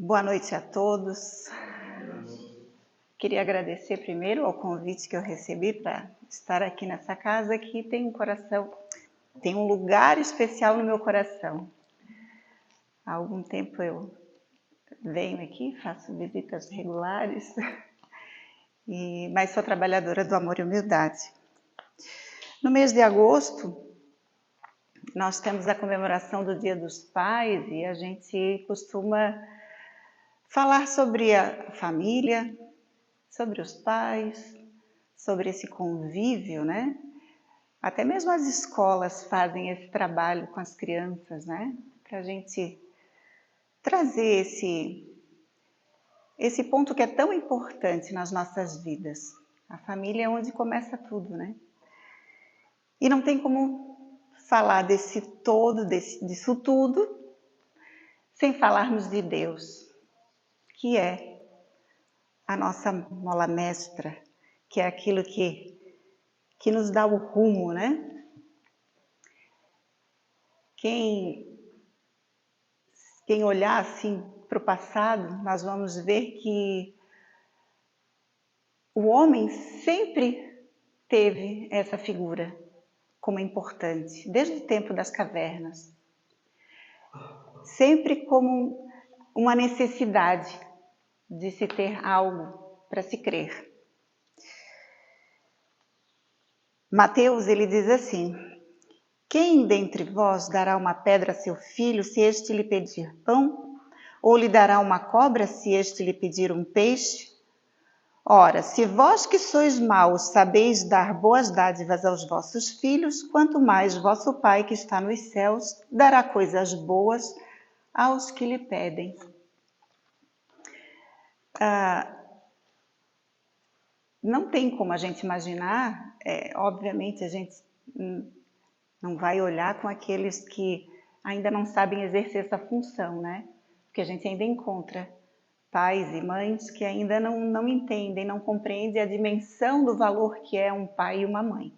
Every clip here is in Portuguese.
Boa noite a todos. Queria agradecer primeiro ao convite que eu recebi para estar aqui nessa casa que tem um lugar especial no meu coração. Há algum tempo eu venho aqui, faço visitas regulares, mas sou trabalhadora do amor e humildade. No mês de agosto, nós temos a comemoração do Dia dos Pais e a gente costuma falar sobre a família, sobre os pais, sobre esse convívio, né? Até mesmo as escolas fazem esse trabalho com as crianças, né? Para a gente trazer esse ponto que é tão importante nas nossas vidas. A família é onde começa tudo, né? E não tem como falar disso tudo, sem falarmos de Deus, que é a nossa mola mestra, que é aquilo que nos dá o rumo, né? Quem olhar assim para o passado, nós vamos ver que o homem sempre teve essa figura como importante, desde o tempo das cavernas. Sempre como uma necessidade de se ter algo para se crer. Mateus, ele diz assim: quem dentre vós dará uma pedra a seu filho se este lhe pedir pão? Ou lhe dará uma cobra se este lhe pedir um peixe? Ora, se vós que sois maus sabeis dar boas dádivas aos vossos filhos, quanto mais vosso Pai que está nos céus dará coisas boas aos que lhe pedem. Não tem como a gente imaginar, obviamente a gente não vai olhar com aqueles que ainda não sabem exercer essa função, né? Porque a gente ainda encontra pais e mães que ainda não entendem, não compreendem a dimensão do valor que é um pai e uma mãe.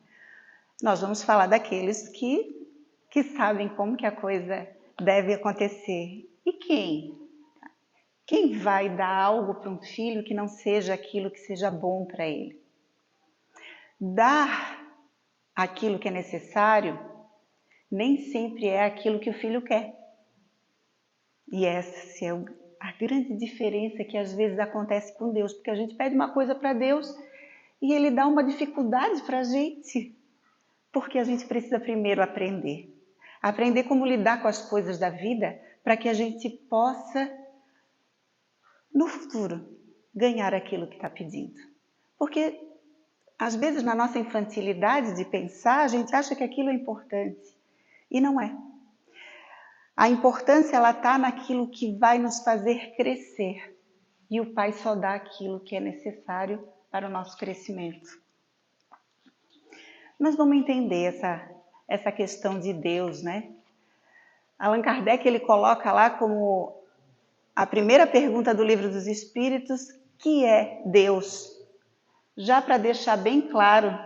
Nós vamos falar daqueles que sabem como que a coisa deve acontecer. E quem? Quem vai dar algo para um filho que não seja aquilo que seja bom para ele? Dar aquilo que é necessário nem sempre é aquilo que o filho quer. E essa é a grande diferença que às vezes acontece com Deus, porque a gente pede uma coisa para Deus e Ele dá uma dificuldade para a gente, porque a gente precisa primeiro aprender como lidar com as coisas da vida, para que a gente possa, no futuro, ganhar aquilo que está pedindo. Porque, às vezes, na nossa infantilidade de pensar, a gente acha que aquilo é importante, e não é. A importância ela está naquilo que vai nos fazer crescer. E o Pai só dá aquilo que é necessário para o nosso crescimento. Nós vamos entender essa questão de Deus, né? Allan Kardec ele coloca lá como a primeira pergunta do Livro dos Espíritos, que é Deus? Já para deixar bem claro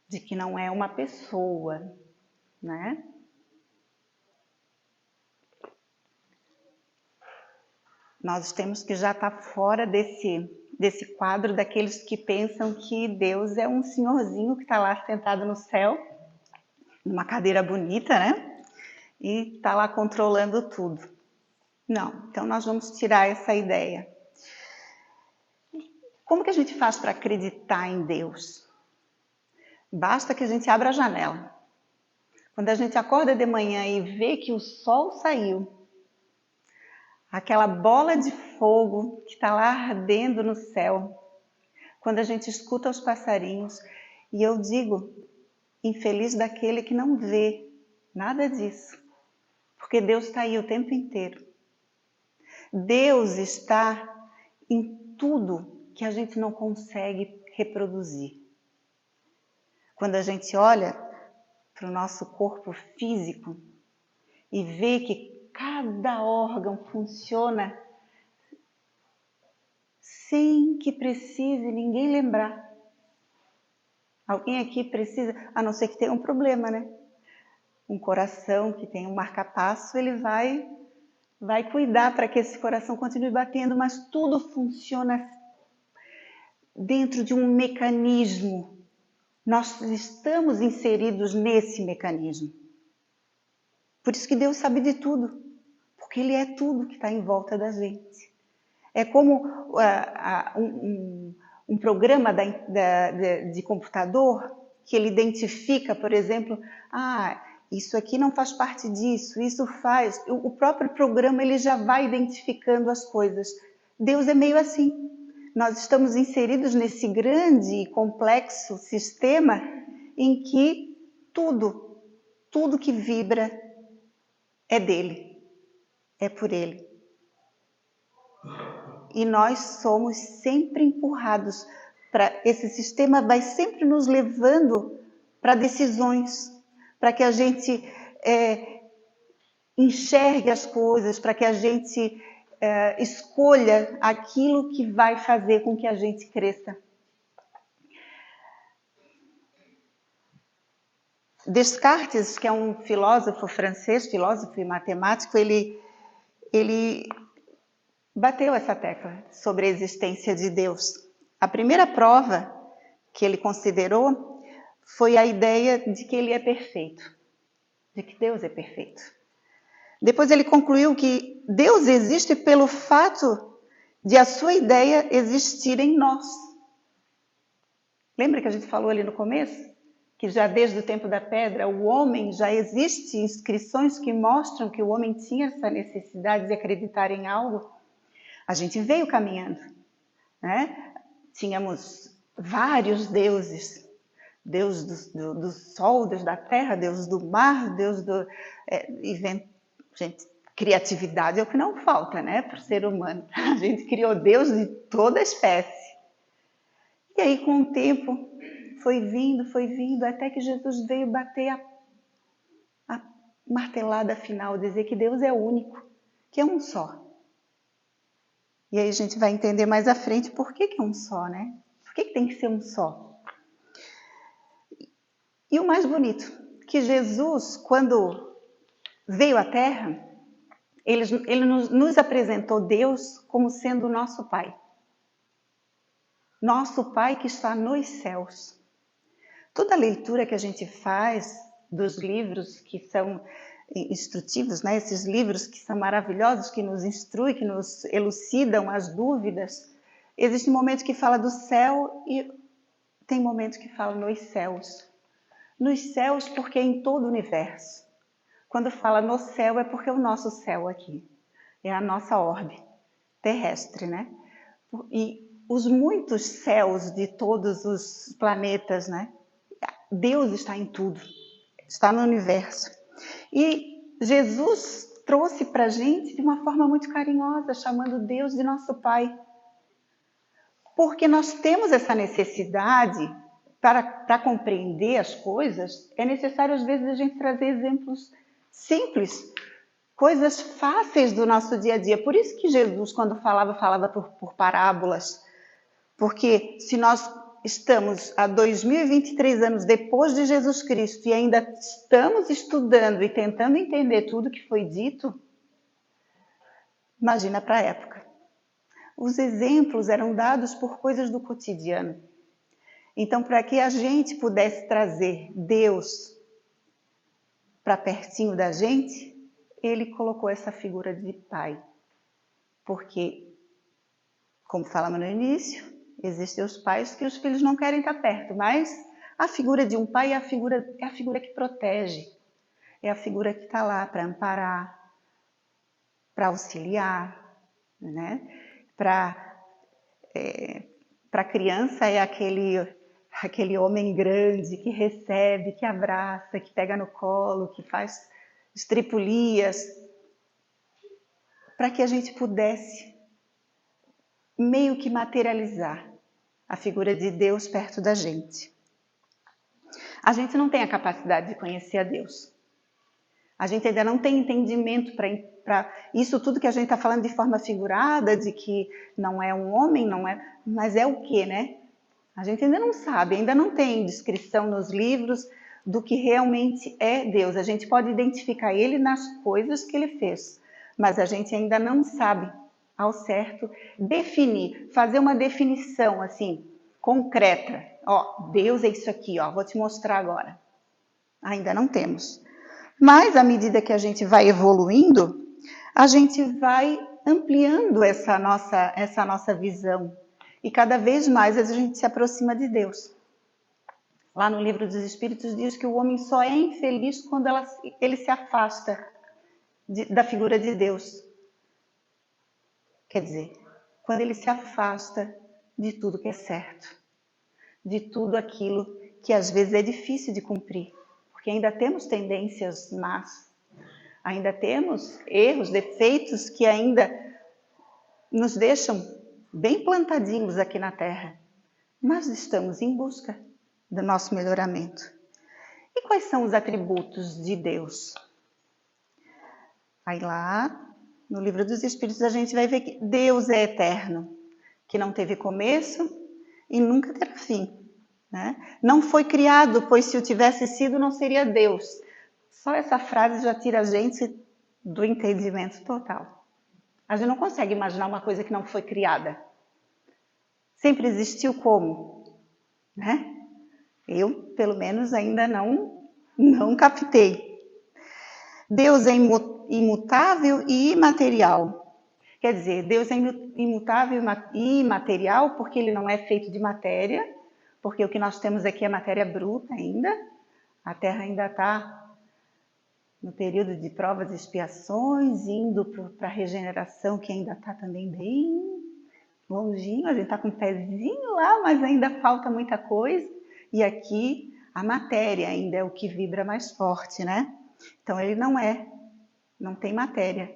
de que não é uma pessoa, né? Nós temos que já estar fora desse quadro daqueles que pensam que Deus é um senhorzinho que está lá sentado no céu, numa cadeira bonita, né? E está lá controlando tudo. Não, então nós vamos tirar essa ideia. Como que a gente faz para acreditar em Deus? Basta que a gente abra a janela. Quando a gente acorda de manhã e vê que o sol saiu, aquela bola de fogo que está lá ardendo no céu, quando a gente escuta os passarinhos, e eu digo, infeliz daquele que não vê nada disso, porque Deus está aí o tempo inteiro. Deus está em tudo que a gente não consegue reproduzir. Quando a gente olha para o nosso corpo físico e vê que cada órgão funciona sem que precise ninguém lembrar. Alguém aqui precisa, a não ser que tenha um problema, né? Um coração que tem um marca-passo, ele vai vai cuidar para que esse coração continue batendo, mas tudo funciona dentro de um mecanismo. Nós estamos inseridos nesse mecanismo. Por isso que Deus sabe de tudo, porque Ele é tudo que está em volta da gente. É como um programa de computador que ele identifica, por exemplo, isso aqui não faz parte disso, isso faz. O próprio programa ele já vai identificando as coisas. Deus é meio assim. Nós estamos inseridos nesse grande e complexo sistema em que tudo que vibra é dele, é por ele. E nós somos sempre empurrados para esse sistema, vai sempre nos levando para decisões, para que a gente enxergue as coisas, para que a gente escolha aquilo que vai fazer com que a gente cresça. Descartes, que é um filósofo francês, filósofo e matemático, ele bateu essa tecla sobre a existência de Deus. A primeira prova que ele considerou foi a ideia de que ele é perfeito, de que Deus é perfeito. Depois ele concluiu que Deus existe pelo fato de a sua ideia existir em nós. Lembra que a gente falou ali no começo? Que já desde o tempo da pedra, o homem já existe inscrições que mostram que o homem tinha essa necessidade de acreditar em algo. A gente veio caminhando, né? Tínhamos vários deuses. Deus do sol, Deus da terra, Deus do mar, Deus do... Gente, criatividade é o que não falta, né, para o ser humano. A gente criou Deus de toda a espécie. E aí, com o tempo, foi vindo, até que Jesus veio bater a martelada final, dizer que Deus é único, que é um só. E aí a gente vai entender mais à frente por que é um só, né? Por que tem que ser um só? E o mais bonito, que Jesus, quando veio à Terra, ele nos apresentou Deus como sendo o nosso Pai. Nosso Pai que está nos céus. Toda a leitura que a gente faz dos livros que são instrutivos, né? Esses livros que são maravilhosos, que nos instruem, que nos elucidam as dúvidas, existe um momento que fala do céu e tem momento que fala nos céus. Nos céus porque é em todo o universo. Quando fala no céu é porque é o nosso céu aqui. É a nossa orbe terrestre, né? E os muitos céus de todos os planetas, né? Deus está em tudo. Está no universo. E Jesus trouxe para a gente de uma forma muito carinhosa, chamando Deus de nosso Pai. Porque nós temos essa necessidade, para compreender as coisas, é necessário às vezes a gente trazer exemplos simples, coisas fáceis do nosso dia a dia. Por isso que Jesus, quando falava por parábolas. Porque se nós estamos há 2023 anos depois de Jesus Cristo e ainda estamos estudando e tentando entender tudo que foi dito, imagina para a época. Os exemplos eram dados por coisas do cotidiano. Então, para que a gente pudesse trazer Deus para pertinho da gente, ele colocou essa figura de pai. Porque, como falamos no início, existem os pais que os filhos não querem estar perto, mas a figura de um pai é a figura que protege, é a figura que está lá para amparar, para auxiliar, né? Para a criança é aquele homem grande que recebe, que abraça, que pega no colo, que faz estripulias, para que a gente pudesse meio que materializar a figura de Deus perto da gente. A gente não tem a capacidade de conhecer a Deus. A gente ainda não tem entendimento para isso tudo que a gente está falando de forma figurada, de que não é um homem, não é, mas é o quê, né? A gente ainda não sabe, ainda não tem descrição nos livros do que realmente é Deus. A gente pode identificar ele nas coisas que ele fez, mas a gente ainda não sabe ao certo definir, fazer uma definição assim, concreta. Ó, Deus é isso aqui, ó, vou te mostrar agora. Ainda não temos. Mas à medida que a gente vai evoluindo, a gente vai ampliando essa nossa visão. E cada vez mais a gente se aproxima de Deus. Lá no Livro dos Espíritos diz que o homem só é infeliz quando ele se afasta da figura de Deus. Quer dizer, quando ele se afasta de tudo que é certo, de tudo aquilo que às vezes é difícil de cumprir, porque ainda temos tendências más, ainda temos erros, defeitos que ainda nos deixam bem plantadinhos aqui na Terra, mas estamos em busca do nosso melhoramento. E quais são os atributos de Deus? Aí lá, no Livro dos Espíritos, a gente vai ver que Deus é eterno, que não teve começo e nunca terá fim. Né? Não foi criado, pois se o tivesse sido, não seria Deus. Só essa frase já tira a gente do entendimento total. A gente não consegue imaginar uma coisa que não foi criada. Sempre existiu como? Né? Eu, pelo menos, ainda não captei. Deus é imutável e imaterial. Quer dizer, Deus é imutável e imaterial porque ele não é feito de matéria, porque o que nós temos aqui é matéria bruta ainda. A Terra ainda está no período de provas e expiações, indo para a regeneração, que ainda está também bem longinho. A gente está com o pezinho lá, mas ainda falta muita coisa. E aqui a matéria ainda é o que vibra mais forte, né? Então ele não tem matéria.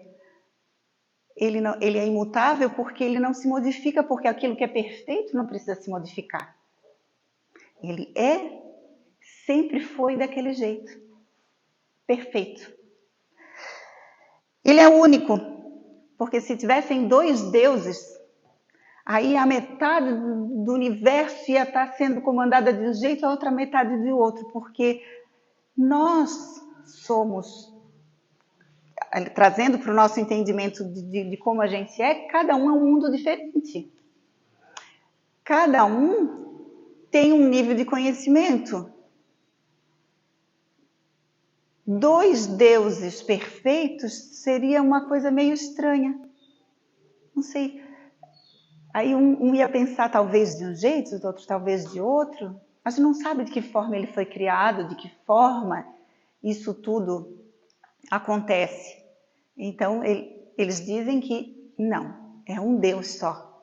Ele é imutável porque ele não se modifica, porque aquilo que é perfeito não precisa se modificar. Ele sempre foi daquele jeito, perfeito. Ele é único, porque se tivessem dois deuses, aí a metade do universo ia estar sendo comandada de um jeito, a outra metade de outro, porque nós somos, trazendo para o nosso entendimento de como a gente é, cada um é um mundo diferente. Cada um tem um nível de conhecimento. Dois deuses perfeitos seria uma coisa meio estranha. Não sei. Aí um ia pensar talvez de um jeito, os outros talvez de outro. A gente não sabe de que forma ele foi criado, de que forma isso tudo acontece. Então, eles dizem que não, é um Deus só,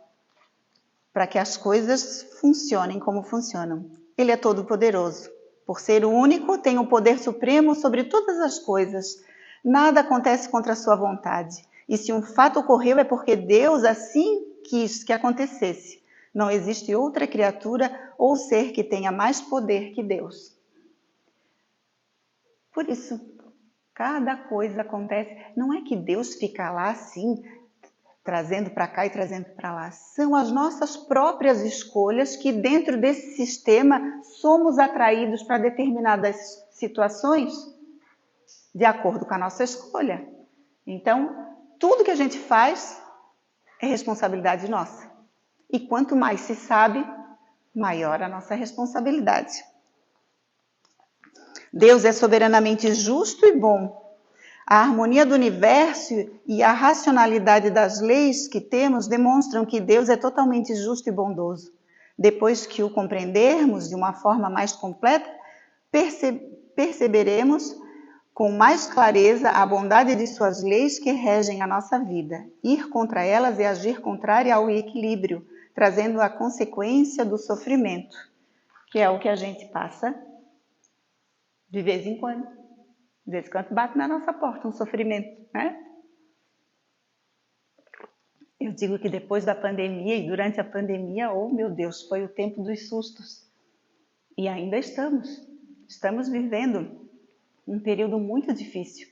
para que as coisas funcionem como funcionam. Ele é todo-poderoso. Por ser o único, tem o poder supremo sobre todas as coisas. Nada acontece contra a sua vontade. E se um fato ocorreu é porque Deus assim quis que acontecesse. Não existe outra criatura ou ser que tenha mais poder que Deus. Por isso, cada coisa acontece. Não é que Deus fica lá assim, trazendo para cá e trazendo para lá. São as nossas próprias escolhas que dentro desse sistema somos atraídos para determinadas situações de acordo com a nossa escolha. Então, tudo que a gente faz é responsabilidade nossa. E quanto mais se sabe, maior a nossa responsabilidade. Deus é soberanamente justo e bom. A harmonia do universo e a racionalidade das leis que temos demonstram que Deus é totalmente justo e bondoso. Depois que o compreendermos de uma forma mais completa, perceberemos com mais clareza a bondade de suas leis que regem a nossa vida. Ir contra elas é agir contrário ao equilíbrio, trazendo a consequência do sofrimento, que é o que a gente passa de vez em quando. De vez em quando bate na nossa porta um sofrimento, né? Eu digo que depois da pandemia e durante a pandemia, oh meu Deus, foi o tempo dos sustos. E ainda estamos vivendo um período muito difícil.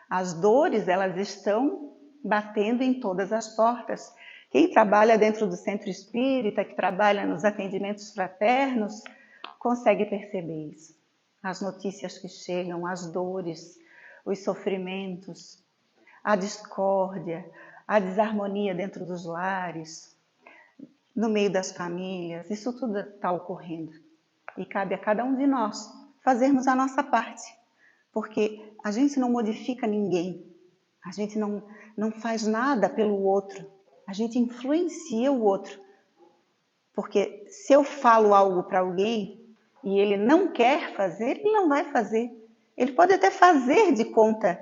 As dores, elas estão batendo em todas as portas. Quem trabalha dentro do centro espírita, que trabalha nos atendimentos fraternos, consegue perceber isso. As notícias que chegam, as dores, os sofrimentos, a discórdia, a desarmonia dentro dos lares, no meio das famílias. Isso tudo está ocorrendo. E cabe a cada um de nós fazermos a nossa parte. Porque a gente não modifica ninguém. A gente não faz nada pelo outro. A gente influencia o outro. Porque se eu falo algo para alguém e ele não quer fazer, ele não vai fazer. Ele pode até fazer de conta,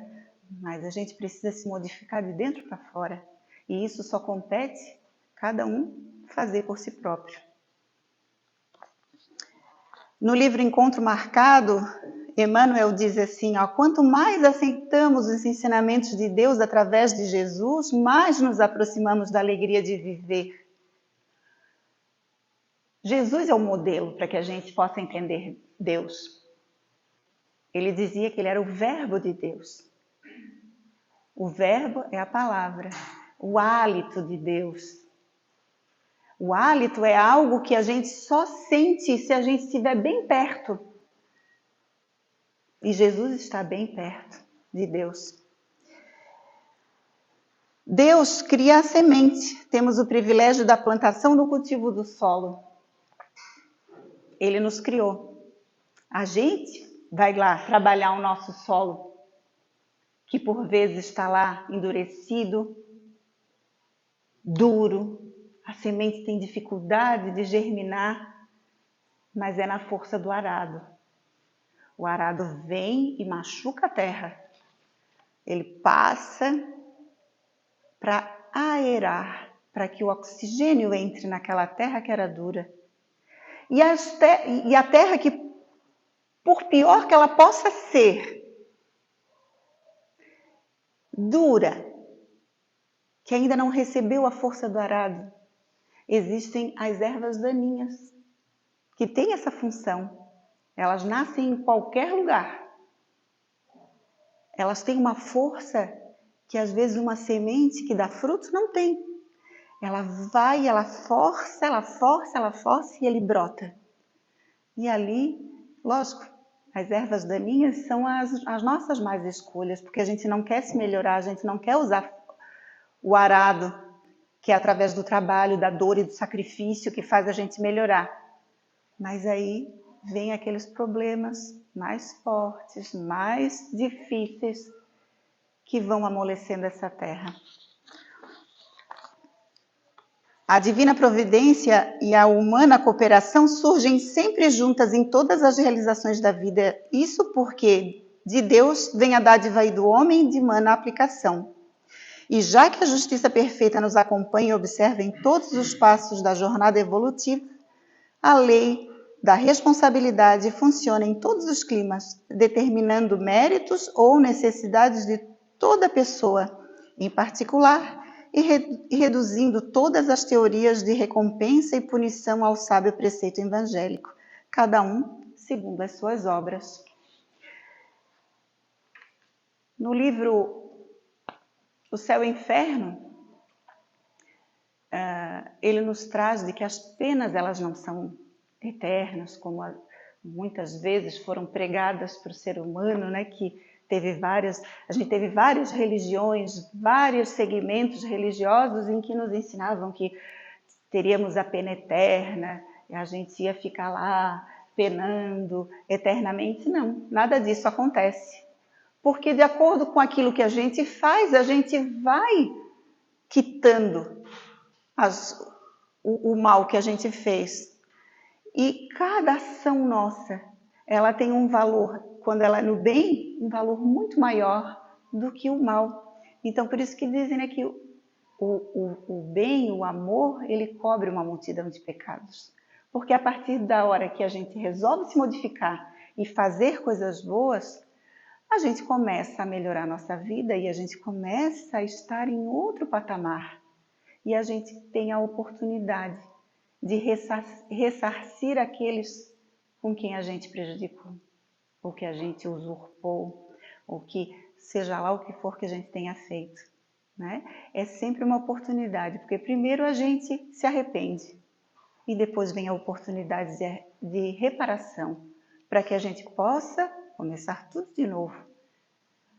mas a gente precisa se modificar de dentro para fora. E isso só compete cada um fazer por si próprio. No livro Encontro Marcado, Emmanuel diz assim, ó, quanto mais aceitamos os ensinamentos de Deus através de Jesus, mais nos aproximamos da alegria de viver. Jesus é o modelo para que a gente possa entender Deus. Ele dizia que ele era o verbo de Deus. O verbo é a palavra, o hálito de Deus. O hálito é algo que a gente só sente se a gente estiver bem perto. E Jesus está bem perto de Deus. Deus cria a semente. Temos o privilégio da plantação no cultivo do solo. Ele nos criou. A gente vai lá trabalhar o nosso solo, que por vezes está lá endurecido, duro. A semente tem dificuldade de germinar, mas é na força do arado. O arado vem e machuca a terra. Ele passa para aerar, para que o oxigênio entre naquela terra que era dura. E a terra que, por pior que ela possa ser, dura, que ainda não recebeu a força do arado, existem as ervas daninhas, que têm essa função. Elas nascem em qualquer lugar. Elas têm uma força que às vezes uma semente que dá fruto não tem. Ela vai, ela força e ele brota. E ali, lógico, as ervas daninhas são as nossas mais escolhas, porque a gente não quer se melhorar, a gente não quer usar o arado, que é através do trabalho, da dor e do sacrifício que faz a gente melhorar. Mas aí vem aqueles problemas mais fortes, mais difíceis, que vão amolecendo essa terra. A divina providência e a humana cooperação surgem sempre juntas em todas as realizações da vida. Isso porque de Deus vem a dádiva e do homem de humana aplicação. E já que a justiça perfeita nos acompanha e observa em todos os passos da jornada evolutiva, a lei da responsabilidade funciona em todos os climas, determinando méritos ou necessidades de toda pessoa, em particular, e reduzindo todas as teorias de recompensa e punição ao sábio preceito evangélico, cada um segundo as suas obras. No livro O Céu e o Inferno, ele nos traz de que as penas elas não são eternas, como muitas vezes foram pregadas para o ser humano, né, que a gente teve várias religiões, vários segmentos religiosos em que nos ensinavam que teríamos a pena eterna, e a gente ia ficar lá penando eternamente. Não, nada disso acontece. Porque de acordo com aquilo que a gente faz, a gente vai quitando o mal que a gente fez. E cada ação nossa, ela tem um valor, quando ela é no bem, um valor muito maior do que o mal. Então, por isso que dizem, né, que o bem, o amor, ele cobre uma multidão de pecados. Porque a partir da hora que a gente resolve se modificar e fazer coisas boas, a gente começa a melhorar a nossa vida e a gente começa a estar em outro patamar. E a gente tem a oportunidade de ressarcir aqueles com quem a gente prejudicou, ou que a gente usurpou, ou que seja lá o que for que a gente tenha feito, né? É sempre uma oportunidade, porque primeiro a gente se arrepende e depois vem a oportunidade de reparação, para que a gente possa começar tudo de novo.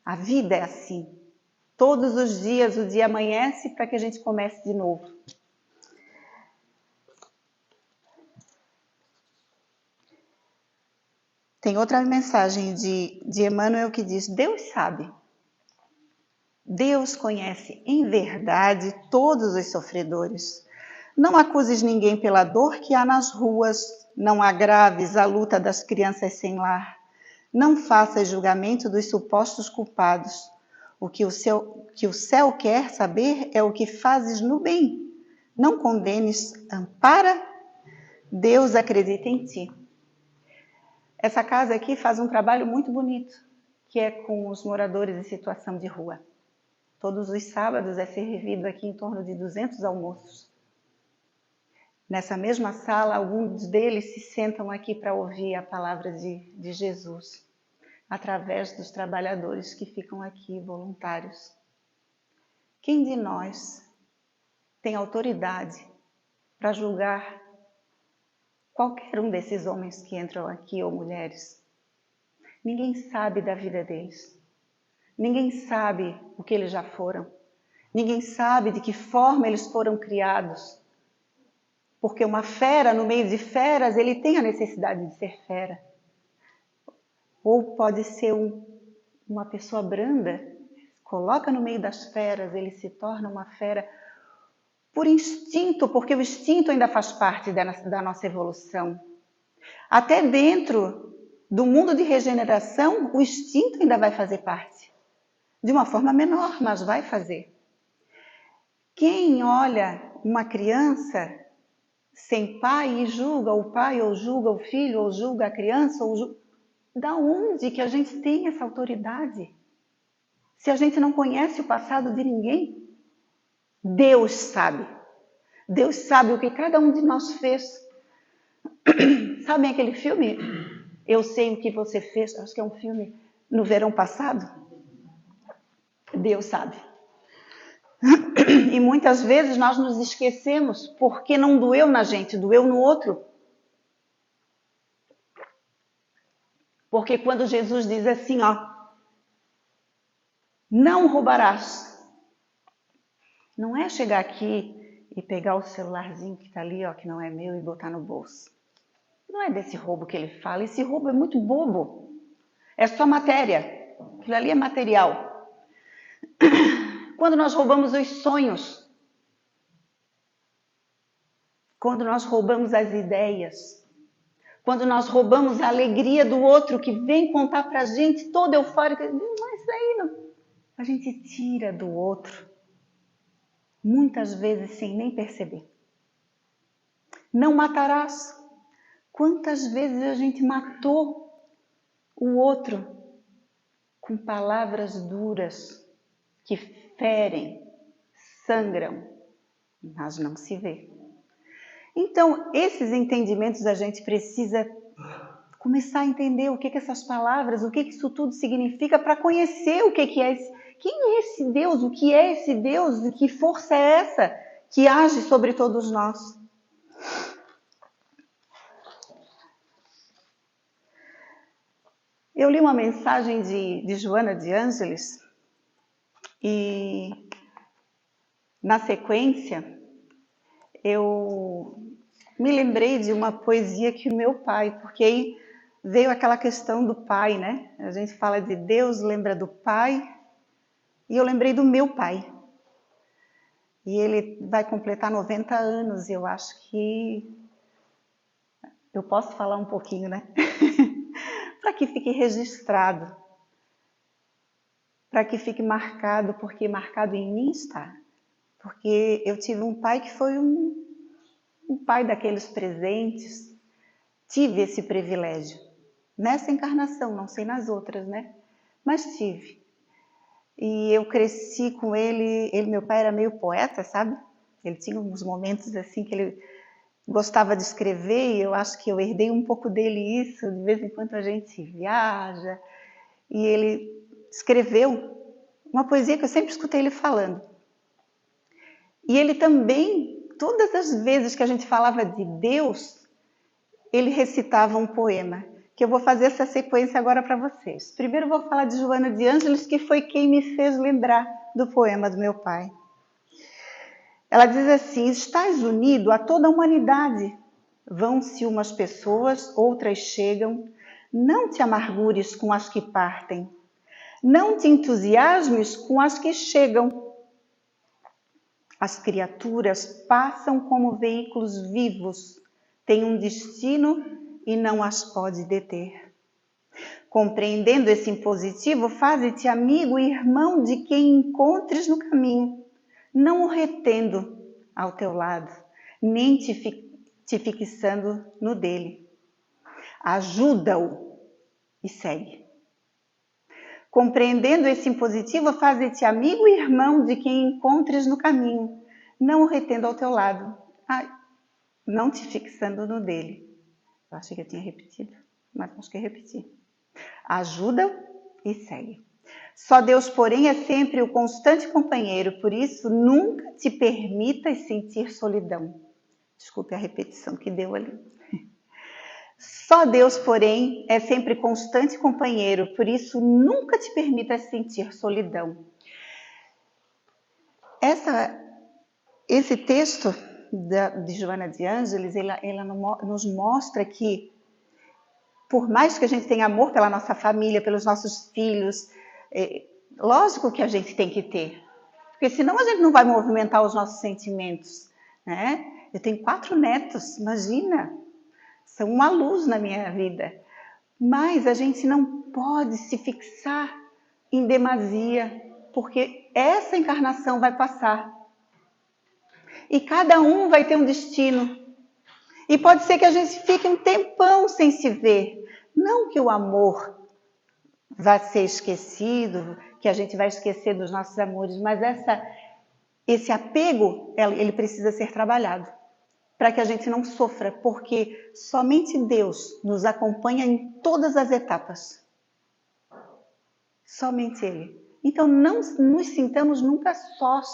A vida é assim. Todos os dias o dia amanhece para que a gente comece de novo. Tem outra mensagem de Emmanuel que diz: Deus sabe. Deus conhece em verdade todos os sofredores. Não acuses ninguém pela dor que há nas ruas, não agraves a luta das crianças sem lar. Não faças julgamento dos supostos culpados. O que o céu quer saber é o que fazes no bem. Não condenes, ampara. Deus acredita em ti. Essa casa aqui faz um trabalho muito bonito, que é com os moradores em situação de rua. Todos os sábados é servido aqui em torno de 200 almoços. Nessa mesma sala, alguns deles se sentam aqui para ouvir a palavra de Jesus, através dos trabalhadores que ficam aqui, voluntários. Quem de nós tem autoridade para julgar qualquer um desses homens que entram aqui ou mulheres? Ninguém sabe da vida deles. Ninguém sabe o que eles já foram. Ninguém sabe de que forma eles foram criados. Porque uma fera, no meio de feras, ele tem a necessidade de ser fera. Ou pode ser uma pessoa branda, coloca no meio das feras, ele se torna uma fera por instinto, porque o instinto ainda faz parte da nossa evolução. Até dentro do mundo de regeneração, o instinto ainda vai fazer parte. De uma forma menor, mas vai fazer. Quem olha uma criança sem pai e julga o pai, ou julga o filho, ou julga a criança, da onde que a gente tem essa autoridade? Se a gente não conhece o passado de ninguém? Deus sabe. Deus sabe o que cada um de nós fez. Sabem aquele filme? Eu Sei o que Você Fez. Acho que é um filme no verão passado. Deus sabe. E muitas vezes nós nos esquecemos porque não doeu na gente, doeu no outro. Porque quando Jesus diz assim, não roubarás. Não é chegar aqui e pegar o celularzinho que está ali, que não é meu, e botar no bolso. Não é desse roubo que ele fala. Esse roubo é muito bobo. É só matéria. Aquilo ali é material. Quando nós roubamos os sonhos, quando nós roubamos as ideias, quando nós roubamos a alegria do outro que vem contar para a gente toda eufórica, não é isso aí, não. A gente tira do outro, muitas vezes sem nem perceber. Não matarás. Quantas vezes a gente matou o outro com palavras duras que ferem, sangram, mas não se vê. Então, esses entendimentos a gente precisa começar a entender o que essas palavras, o que isso tudo significa para conhecer o que é quem é esse Deus, o que é esse Deus e que força é essa que age sobre todos nós. Eu li uma mensagem de Joana de Ângeles e, na sequência, eu me lembrei de uma poesia que o meu pai, porque aí veio aquela questão do pai, né? A gente fala de Deus, lembra do pai, e eu lembrei do meu pai. E ele vai completar 90 anos, e eu acho que eu posso falar um pouquinho, né? Para que fique registrado, para que fique marcado, porque marcado em mim está. Porque eu tive um pai que foi um pai daqueles presentes. Tive esse privilégio. Nessa encarnação, não sei nas outras, né? Mas tive. E eu cresci com ele. Meu pai era meio poeta, sabe? Ele tinha uns momentos assim que ele gostava de escrever, e eu acho que eu herdei um pouco dele isso. De vez em quando a gente viaja. E ele escreveu uma poesia que eu sempre escutei ele falando. E ele também, todas as vezes que a gente falava de Deus, ele recitava um poema, que eu vou fazer essa sequência agora para vocês. Primeiro eu vou falar de Joana de Ângeles, que foi quem me fez lembrar do poema do meu pai. Ela diz assim: estás unido a toda a humanidade. Vão-se umas pessoas, outras chegam. Não te amargures com as que partem. Não te entusiasmes com as que chegam. As criaturas passam como veículos vivos, têm um destino e não as pode deter. Compreendendo esse impositivo, faze-te amigo e irmão de quem encontres no caminho, não o retendo ao teu lado, nem te fixando no dele. Ajuda-o e segue. Compreendendo esse impositivo, faze-te amigo e irmão de quem encontres no caminho, não o retendo ao teu lado, não te fixando no dele. Eu achei que eu tinha repetido, mas acho que eu repeti. Ajuda-o e segue. Só Deus, porém, é sempre o constante companheiro, por isso nunca te permitas sentir solidão. Desculpe a repetição que deu ali. Só Deus, porém, é sempre constante companheiro, por isso nunca te permitas sentir solidão. Esse texto de Joana de Ângeles, ela nos mostra que, por mais que a gente tenha amor pela nossa família, pelos nossos filhos, lógico que a gente tem que ter, porque senão a gente não vai movimentar os nossos sentimentos, né? Eu tenho 4 netos, imagina, são uma luz na minha vida, mas a gente não pode se fixar em demasia, porque essa encarnação vai passar e cada um vai ter um destino, e pode ser que a gente fique um tempão sem se ver, não que o amor vai ser esquecido, que a gente vai esquecer dos nossos amores, mas esse apego, ele precisa ser trabalhado, para que a gente não sofra, porque somente Deus nos acompanha em todas as etapas. Somente Ele. Então não nos sintamos nunca sós.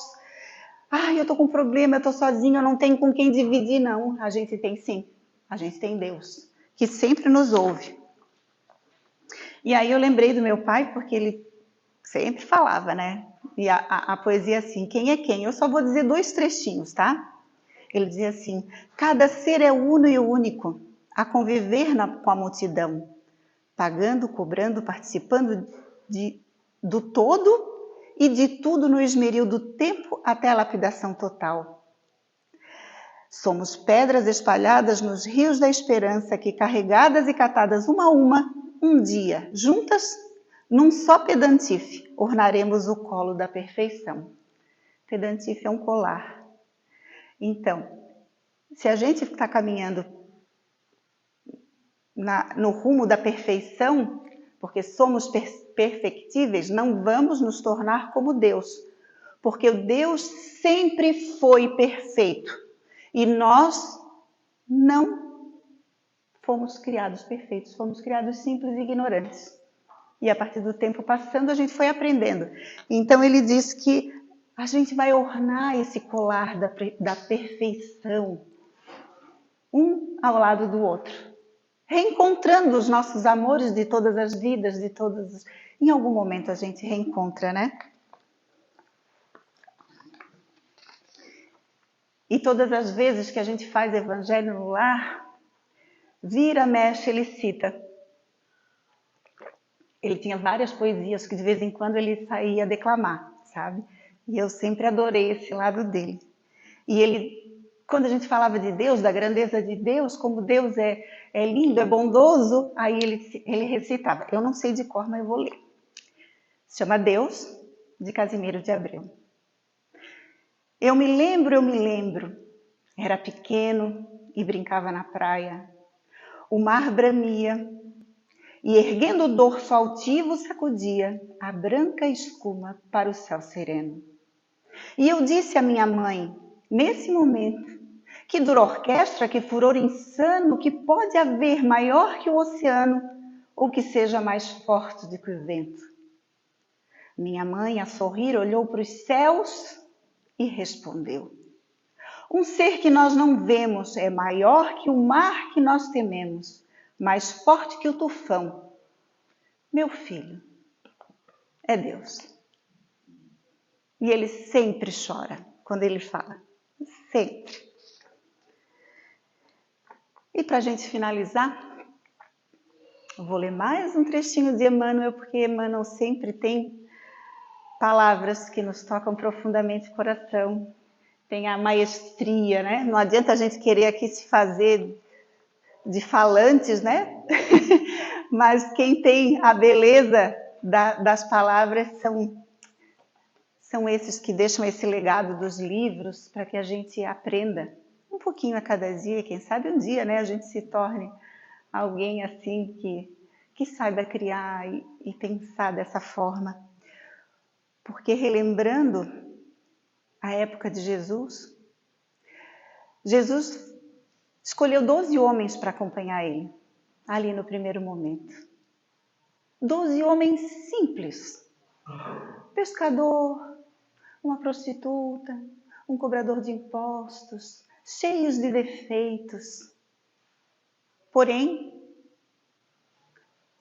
Eu estou com um problema, eu estou sozinho, eu não tenho com quem dividir. Não, a gente tem sim. A gente tem Deus, que sempre nos ouve. E aí eu lembrei do meu pai, porque ele sempre falava, né? E a poesia assim, quem é quem? Eu só vou dizer 2 trechinhos, tá? Ele dizia assim: cada ser é uno e único, a conviver com a multidão, pagando, cobrando, participando do todo e de tudo no esmeril do tempo até a lapidação total. Somos pedras espalhadas nos rios da esperança que, carregadas e catadas uma a uma, um dia, juntas, num só pedentife, ornaremos o colo da perfeição. Pedentife é um colar. Então, se a gente está caminhando no rumo da perfeição, porque somos perfectíveis, não vamos nos tornar como Deus, porque o Deus sempre foi perfeito e nós não fomos criados perfeitos, fomos criados simples e ignorantes. E a partir do tempo passando, a gente foi aprendendo. Então ele diz que a gente vai ornar esse colar da perfeição, um ao lado do outro, reencontrando os nossos amores de todas as vidas, em algum momento a gente reencontra, né? E todas as vezes que a gente faz evangelho no lar, vira, mexe, ele cita. Ele tinha várias poesias que de vez em quando ele saía declamar, sabe? E eu sempre adorei esse lado dele. E ele, quando a gente falava de Deus, da grandeza de Deus, como Deus é lindo, é bondoso, aí ele recitava. Eu não sei de cor, mas eu vou ler. Se chama Deus, de Casimiro de Abreu. Eu me lembro, era pequeno e brincava na praia. O mar bramia e, erguendo o dorso altivo, sacudia a branca escuma para o céu sereno. E eu disse à minha mãe, nesse momento, que dura orquestra, que furor insano, que pode haver maior que o oceano, ou que seja mais forte do que o vento. Minha mãe, a sorrir, olhou para os céus e respondeu: um ser que nós não vemos é maior que o mar que nós tememos, mais forte que o tufão. Meu filho, é Deus. E ele sempre chora quando ele fala. Sempre. E para a gente finalizar, eu vou ler mais um trechinho de Emmanuel, porque Emmanuel sempre tem palavras que nos tocam profundamente o coração. Tem a maestria, né? Não adianta a gente querer aqui se fazer de falantes, né? Mas quem tem a beleza das palavras são esses que deixam esse legado dos livros para que a gente aprenda um pouquinho a cada dia. Quem sabe um dia, né, a gente se torne alguém assim que saiba criar e pensar dessa forma. Porque relembrando a época de Jesus escolheu 12 homens para acompanhar ele, ali no primeiro momento. 12 homens simples. Pescador, uma prostituta, um cobrador de impostos, cheios de defeitos. Porém,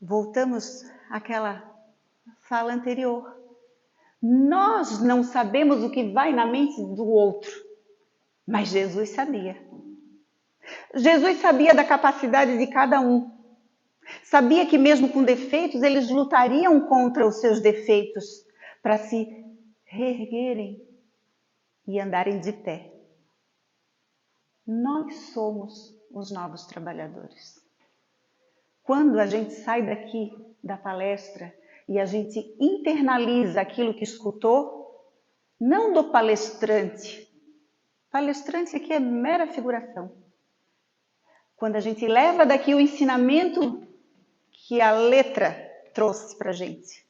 voltamos àquela fala anterior. Nós não sabemos o que vai na mente do outro, mas Jesus sabia. Jesus sabia da capacidade de cada um. Sabia que mesmo com defeitos, eles lutariam contra os seus defeitos para se reerguerem e andarem de pé. Nós somos os novos trabalhadores. Quando a gente sai daqui da palestra e a gente internaliza aquilo que escutou, não do palestrante. Palestrante aqui é mera figuração. Quando a gente leva daqui o ensinamento que a letra trouxe para a gente.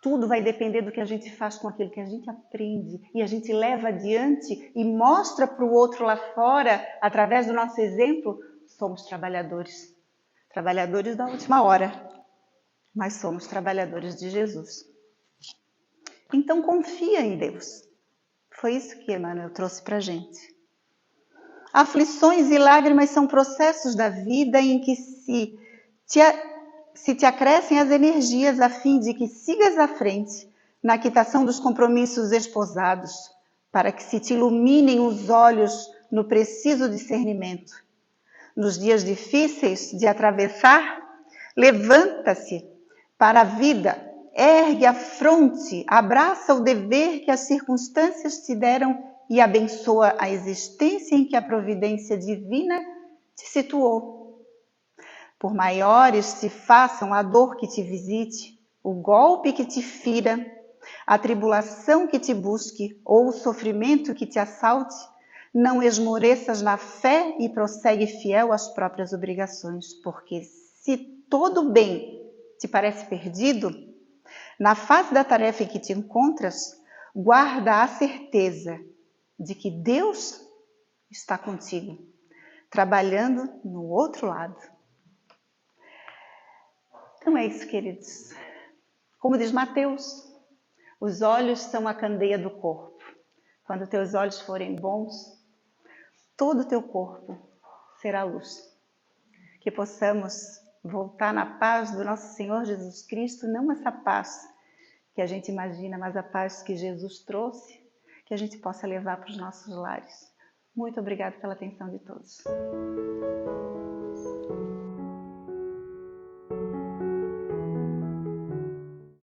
Tudo vai depender do que a gente faz com aquilo que a gente aprende e a gente leva adiante e mostra para o outro lá fora, através do nosso exemplo, somos trabalhadores. Trabalhadores da última hora, mas somos trabalhadores de Jesus. Então confia em Deus. Foi isso que Emmanuel trouxe para a gente. Aflições e lágrimas são processos da vida em que se te acrescem as energias a fim de que sigas à frente na quitação dos compromissos esposados, para que se te iluminem os olhos no preciso discernimento. Nos dias difíceis de atravessar, levanta-se para a vida, ergue a fronte, abraça o dever que as circunstâncias te deram e abençoa a existência em que a providência divina te situou. Por maiores se façam a dor que te visite, o golpe que te fira, a tribulação que te busque ou o sofrimento que te assalte, não esmoreças na fé e prossegue fiel às próprias obrigações, porque se todo bem te parece perdido, na fase da tarefa em que te encontras, guarda a certeza de que Deus está contigo, trabalhando no outro lado. Então é isso, queridos. Como diz Mateus, os olhos são a candeia do corpo. Quando teus olhos forem bons, todo o teu corpo será luz. Que possamos voltar na paz do nosso Senhor Jesus Cristo, não essa paz que a gente imagina, mas a paz que Jesus trouxe, que a gente possa levar para os nossos lares. Muito obrigada pela atenção de todos.